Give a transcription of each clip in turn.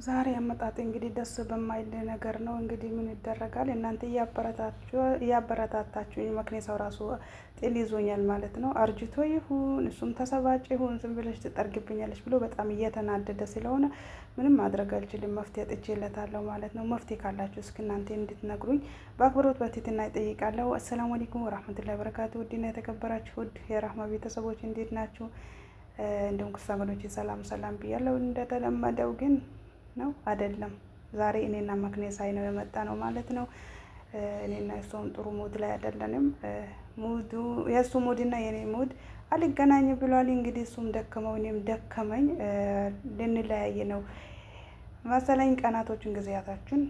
ዛሬ አመጣጥ እንግዲህ ደስ በማይል ነገር ነው። እንግዲህ ምን ይደረጋል፣ እናንተ እያበረታታችሁኝ መክኔሳው ራሱ ጥል ይዞኛል ማለት ነው። አርጅቶ ይሁን እሱም ተሰባጭ ይሁን ዝም ብለሽ ትጠርግብኛለች ብሎ በጣም እየተናደደ ስለሆነ ምንም ማድረግ አልችልም። መፍትሄ ጥቼለታለሁ ማለት ነው። መፍትሄ ካላችሁ እስኪ እናንተ እንድትነግሩኝ በአክብሮት በትህትና እጠይቃለሁ። አሰላሙ አለይኩም ወራህመቱላሂ ወበረካቱ። ውድና የተከበራችሁ ውድ የራህማ ቤተሰቦች እንዴት ናችሁ? እንዲሁም ክርስቲያኖች ሰላም ሰላም ብያለሁ። እንደተለመደው ግን ነው አይደለም። ዛሬ እኔና መክኔሳይ ነው የመጣ ነው ማለት ነው። እኔና እሱም ጥሩ ሙድ ላይ አይደለንም። ሙዱ የእሱ ሙድና የኔ ሙድ አልገናኝ ብሏል። እንግዲህ እሱም ደከመው እኔም ደከመኝ፣ ልንለያይ ነው መሰለኝ። ቀናቶችን ጊዜያታችን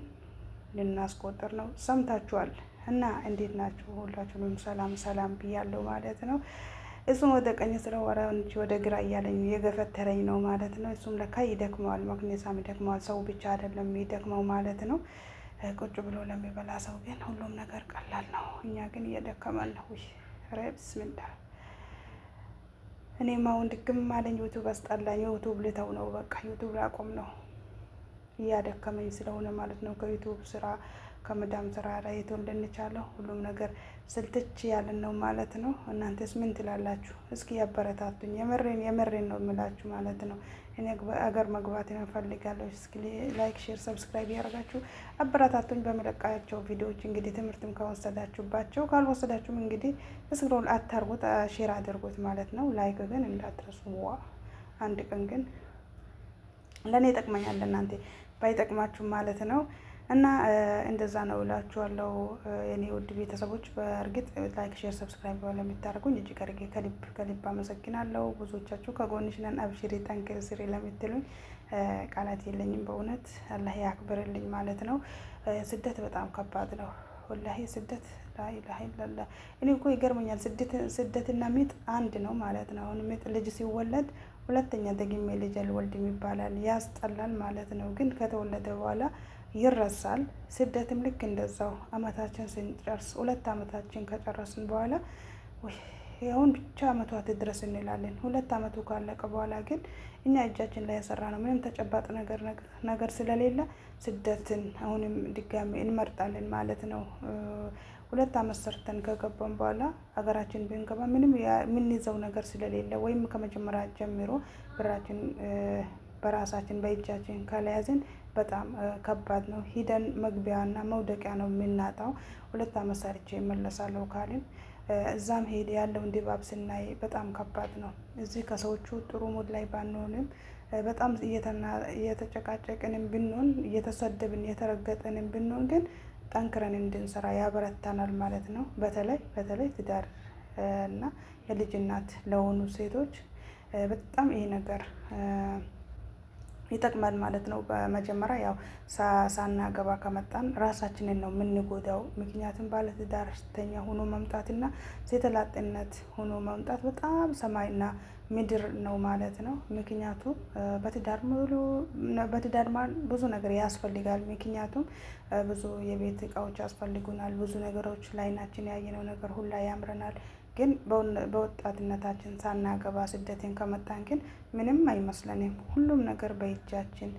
ልናስቆጥር ነው። ሰምታችኋል። እና እንዴት ናችሁ? ሁላችሁንም ሰላም ሰላም ብያለሁ ማለት ነው። እሱም ወደ ቀኝ ስለወራ ወደ ግራ እያለኝ የገፈተረኝ ነው ማለት ነው። እሱም ለካ ይደክመዋል፣ መክኔሳም ይደክመዋል። ሰው ብቻ አይደለም ይደክመው ማለት ነው። ቁጭ ብሎ ለሚበላ ሰው ግን ሁሉም ነገር ቀላል ነው። እኛ ግን እየደከመን ነው። ኧረ ብስምላ። እኔማ አሁን ድክም አለኝ። ዩቱብ አስጠላኝ። ዩቱብ ልተው ነው በቃ፣ ዩቱብ ላቆም ነው። እያደከመኝ ስለሆነ ማለት ነው። ከዩቱብ ስራ ከመዳም ስራ ላይ እንደንቻለሁ ሁሉም ነገር ስልትች ያለን ነው ማለት ነው። እናንተስ ምን ትላላችሁ? እስኪ ያበረታቱኝ። የመሬን ነው የምላችሁ ማለት ነው። እኔ አገር መግባት እፈልጋለሁ። እስኪ ላይክ፣ ሼር፣ ሰብስክራይብ ያደርጋችሁ አበረታቱኝ በመለቃቸው ቪዲዮዎች። እንግዲህ ትምህርትም ከወሰዳችሁባቸው፣ ካልወሰዳችሁም እንግዲህ ስክሮል አታርጉት፣ ሼር አድርጉት ማለት ነው። ላይክ ግን እንዳትረሱ። አንድ ቀን ግን ለእኔ ይጠቅመኛል፣ ለእናንተ ባይጠቅማችሁ ማለት ነው። እና እንደዛ ነው እላችኋለሁ የኔ ውድ ቤተሰቦች። በእርግጥ ላይክ፣ ሼር፣ ሰብስክራይብ ለምታደርጉኝ እጅግ አድርጌ ከልብ አመሰግናለሁ። ብዙዎቻችሁ ከጎንሽ ነን አብሽሪ ጠንክሪ ስሪ ለምትሉኝ ቃላት የለኝም በእውነት አላህ ያክብርልኝ ማለት ነው። ስደት በጣም ከባድ ነው ወላሂ። ስደት ላኢላሀ ኢለላህ። እኔ እኮ ይገርመኛል፣ ስደትና ምጥ አንድ ነው ማለት ነው። አሁን ምጥ ልጅ ሲወለድ ሁለተኛ ደግሜ ልጅ አልወልድም ይባላል፣ ያስጠላል ማለት ነው። ግን ከተወለደ በኋላ ይረሳል። ስደትም ልክ እንደዛው አመታችን ስንጨርስ 2 አመታችን ከጨረስን በኋላ አሁን ብቻ አመቷ ትድረስ እንላለን። 2 አመቱ ካለቀ በኋላ ግን እኛ እጃችን ላይ የሰራ ነው ምንም ተጨባጭ ነገር ስለሌለ ስደትን አሁንም ድጋሚ እንመርጣለን ማለት ነው። 2 አመት ሰርተን ከገባን በኋላ ሀገራችን ብንገባ ምንም የምንይዘው ነገር ስለሌለ ወይም ከመጀመሪያ ጀምሮ ብራችን በራሳችን በእጃችን ካልያዝን በጣም ከባድ ነው። ሂደን መግቢያና መውደቂያ ነው የምናጣው። 2 አመት ሰርቼ እመለሳለሁ ካልን እዛም ሄድ ያለውን ድባብ ስናይ በጣም ከባድ ነው። እዚህ ከሰዎቹ ጥሩ ሙድ ላይ ባንሆንም በጣም እየተጨቃጨቅንም ብንሆን እየተሰደብን እየተረገጠንም ብንሆን ግን ጠንክረን እንድንሰራ ያበረታናል ማለት ነው። በተለይ ትዳር እና የልጅ እናት ለሆኑ ሴቶች በጣም ይሄ ነገር ይጠቅማል ማለት ነው። በመጀመሪያ ያው ሳናገባ ከመጣን ራሳችንን ነው የምንጎዳው። ምክንያቱም ባለትዳርተኛ ሆኖ መምጣትና ሴተላጤነት ሆኖ መምጣት በጣም ሰማይና ምድር ነው ማለት ነው። ምክንያቱም በትዳር ብዙ ነገር ያስፈልጋል። ምክንያቱም ብዙ የቤት እቃዎች ያስፈልጉናል። ብዙ ነገሮች ላይናችን ያየነው ነገር ሁላ ያምረናል። ግን በወጣትነታችን ሳናገባ ስደትን ከመጣን ግን ምንም አይመስለንም። ሁሉም ነገር በእጃችን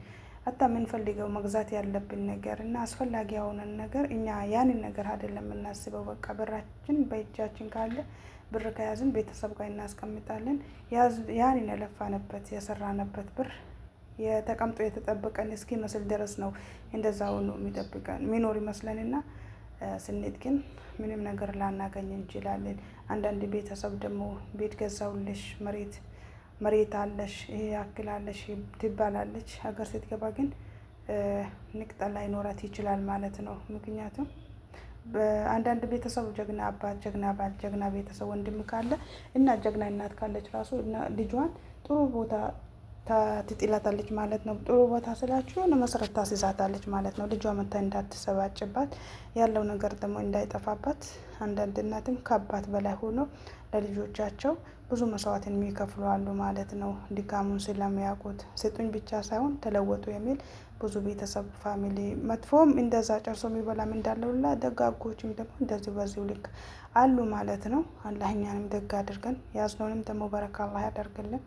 አታ የምንፈልገው መግዛት ያለብን ነገር እና አስፈላጊ የሆነን ነገር እኛ ያንን ነገር አይደለም የምናስበው። በቃ ብራችን በእጃችን ካለ ብር ከያዝን ቤተሰብ ጋር እናስቀምጣለን። ያንን የለፋንበት የሰራንበት ብር የተቀምጦ የተጠበቀን እስኪመስል ድረስ ነው እንደዛው ነው የሚጠብቀን የሚኖር ይመስለንና ስንሄድ ግን ምንም ነገር ላናገኝ እንችላለን። አንዳንድ ቤተሰብ ደግሞ ቤት ገዛውልሽ መሬት አለሽ ይሄ ያክላለሽ ትባላለች። ሀገር ስትገባ ግን ንቅጠል ላይኖራት ይችላል ማለት ነው። ምክንያቱም በአንዳንድ ቤተሰብ ጀግና አባት፣ ጀግና ባል፣ ጀግና ቤተሰብ ወንድም ካለ እና ጀግና እናት ካለች ራሱ ልጇን ጥሩ ቦታ ትጥላታለች ማለት ነው። ጥሩ ቦታ ስላችሁ የሆነ መሰረት ታስይዛታለች ማለት ነው። ልጇ መታ እንዳትሰባጭባት ያለው ነገር ደግሞ እንዳይጠፋባት። አንዳንድ እናትም ከአባት በላይ ሆኖ ለልጆቻቸው ብዙ መስዋዕትን የሚከፍሉ አሉ ማለት ነው። ድካሙን ስለሚያውቁት ስጡኝ ብቻ ሳይሆን ተለወጡ የሚል ብዙ ቤተሰብ ፋሚሊ መጥፎም እንደዛ ጨርሶ የሚበላም እንዳለውላ ደጋጎችም ደግሞ እንደዚህ በዚሁ ልክ አሉ ማለት ነው። አላህ እኛንም ደግ አድርገን ያዝነውንም ደግሞ በረካ አላህ ያደርግልን።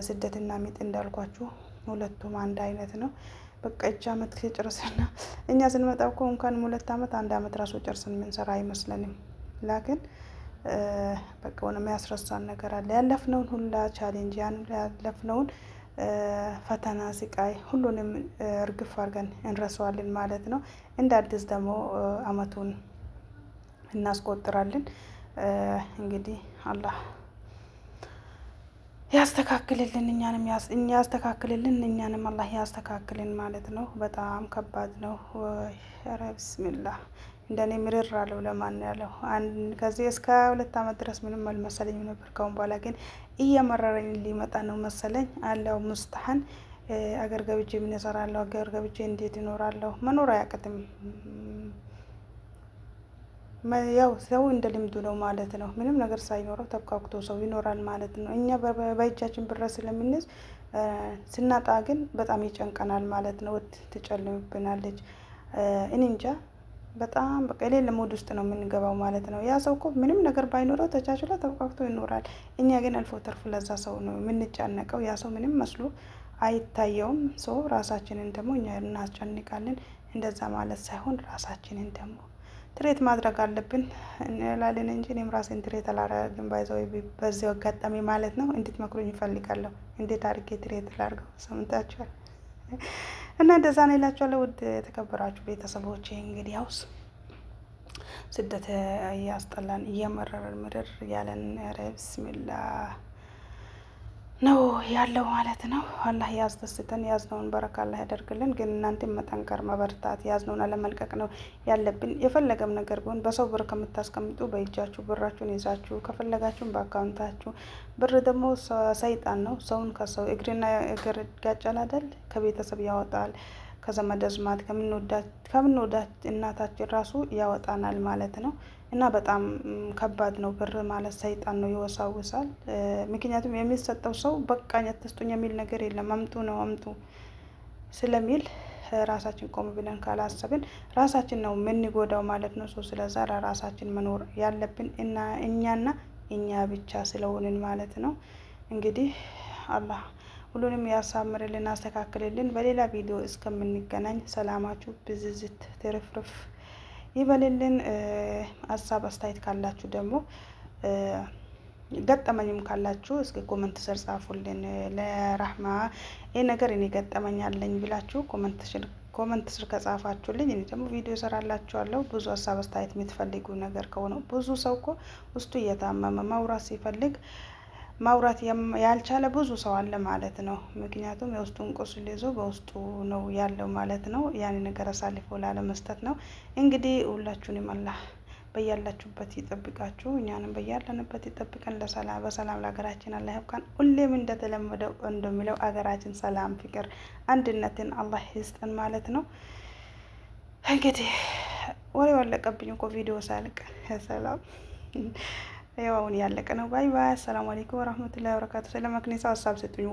ስደትና ምጥ እንዳልኳችሁ ሁለቱም አንድ አይነት ነው። በቃ እጅ አመት ጨርሰና እኛ ስንመጣ እኮ እንኳን 2 አመት 1 አመት ራሱ ጨርሰን የምንሰራ አይመስለንም። ላኪን በቃ ሆነ የሚያስረሳን ነገር አለ። ያለፍነውን ሁላ ቻሌንጅ ያለፍነውን ፈተና፣ ስቃይ ሁሉንም እርግፍ አድርገን እንረሳዋለን ማለት ነው። እንደ አዲስ ደግሞ አመቱን እናስቆጥራለን። እንግዲህ አላህ ያስተካክልልን፣ ያስተካክልልን፣ እኛንም አላህ ያስተካክልን ማለት ነው። በጣም ከባድ ነው። ኧረ ቢስሚላህ እንደኔ ምርር አለው። ለማን ያለው ከዚህ እስከ 2 አመት ድረስ ምንም አልመሰለኝም ነበር። ካሁን በኋላ ግን እየመረረኝ ሊመጣ ነው መሰለኝ። አለው ሙስታሐን አገር ገብቼ ምን እሰራለሁ? አገር ገብቼ እንዴት እኖራለሁ? መኖር አያቅትም። ያው ሰው እንደ ልምዱ ነው ማለት ነው። ምንም ነገር ሳይኖረው ተብካክቶ ሰው ይኖራል ማለት ነው። እኛ በእጃችን ብር ስለምንይዝ ስናጣ ግን በጣም ይጨንቀናል ማለት ነው። ትጨልምብናለች። እኔ እንጃ በጣም በቃ የሌለ ሞድ ውስጥ ነው የምንገባው ማለት ነው። ያ ሰው እኮ ምንም ነገር ባይኖረው ተቻችሎ ተብካክቶ ይኖራል። እኛ ግን አልፎ ተርፎ ለዛ ሰው ነው የምንጨነቀው። ያ ሰው ምንም መስሎ አይታየውም። ሰው ራሳችንን ደግሞ እኛ እናስጨንቃለን። እንደዛ ማለት ሳይሆን ራሳችንን ደግሞ ትሬት ማድረግ አለብን እንላለን እንጂ እኔም ራሴን ትሬት አላረግም። ባይዘው በዚህ አጋጣሚ ማለት ነው እንድትመክሩኝ ይፈልጋለሁ። እንዴት አድርጌ ትሬት ላድርገው? ሰምታችኋል። እና እንደዛ ነው እላችኋለሁ። ውድ የተከበራችሁ ቤተሰቦቼ እንግዲህ ያውስ ስደት እያስጠላን እየመረረን ምርር ያለን ኧረ ቢስሚላህ ነው ያለው ማለት ነው። አላህ ያስደስተን፣ ያዝነውን በረካ አላህ ያደርግልን። ግን እናንተም መጠንከር፣ መበርታት፣ ያዝነውን አለመልቀቅ ነው ያለብን። የፈለገም ነገር ቢሆን በሰው ብር ከምታስቀምጡ በእጃችሁ ብራችሁን ይዛችሁ ከፈለጋችሁም በአካውንታችሁ። ብር ደግሞ ሰይጣን ነው። ሰውን ከሰው እግርና እግር ጋጫል አይደል? ከቤተሰብ ያወጣል፣ ከዘመድ አዝማድ ከምንወዳት እናታችን ራሱ ያወጣናል ማለት ነው። እና በጣም ከባድ ነው። ብር ማለት ሰይጣን ነው፣ ይወሳውሳል። ምክንያቱም የሚሰጠው ሰው በቃኝ አትስጡኝ የሚል ነገር የለም። አምጡ ነው አምጡ ስለሚል ራሳችን ቆም ብለን ካላሰብን ራሳችን ነው የምንጎዳው ማለት ነው። ስለዛ ለራሳችን መኖር ያለብን እና እኛና እኛ ብቻ ስለሆንን ማለት ነው። እንግዲህ አላህ ሁሉንም ያሳምርልን፣ አስተካክልልን። በሌላ ቪዲዮ እስከምንገናኝ ሰላማችሁ ብዝዝት ትርፍርፍ ይበልልን። ሀሳብ አስተያየት ካላችሁ ደግሞ ገጠመኝም ካላችሁ እስኪ ኮመንት ስር ጻፉልን። ለራህማ ይሄ ነገር እኔ ገጠመኛለኝ ብላችሁ ኮመንት ስር ከጻፋችሁልኝ እኔ ደግሞ ቪዲዮ እሰራላችኋለሁ። ብዙ ሀሳብ አስተያየት የምትፈልጉ ነገር ከሆነ ብዙ ሰው እኮ ውስጡ እየታመመ ማውራት ሲፈልግ ማውራት ያልቻለ ብዙ ሰው አለ ማለት ነው። ምክንያቱም የውስጡን ቁስል ይዞ በውስጡ ነው ያለው ማለት ነው። ያን ነገር አሳልፎ ላለመስጠት ነው። እንግዲህ ሁላችሁንም አላህ በያላችሁበት ይጠብቃችሁ፣ እኛንም በያለንበት ይጠብቀን። በሰላም ለሀገራችን አላህ ያብቃን። ሁሌም እንደተለመደው እንደሚለው አገራችን ሰላም፣ ፍቅር፣ አንድነትን አላህ ይስጠን ማለት ነው። እንግዲህ ወሬው አለቀብኝ እኮ ቪዲዮ ሳልቅ ሰላም ያው አሁን ያለቀ ነው። ባይ ባይ። አሰላሙ አለይኩም ወራህመቱላሂ ወበረካቱ። ስለማክኒሳ ሀሳብ ስጡኝ።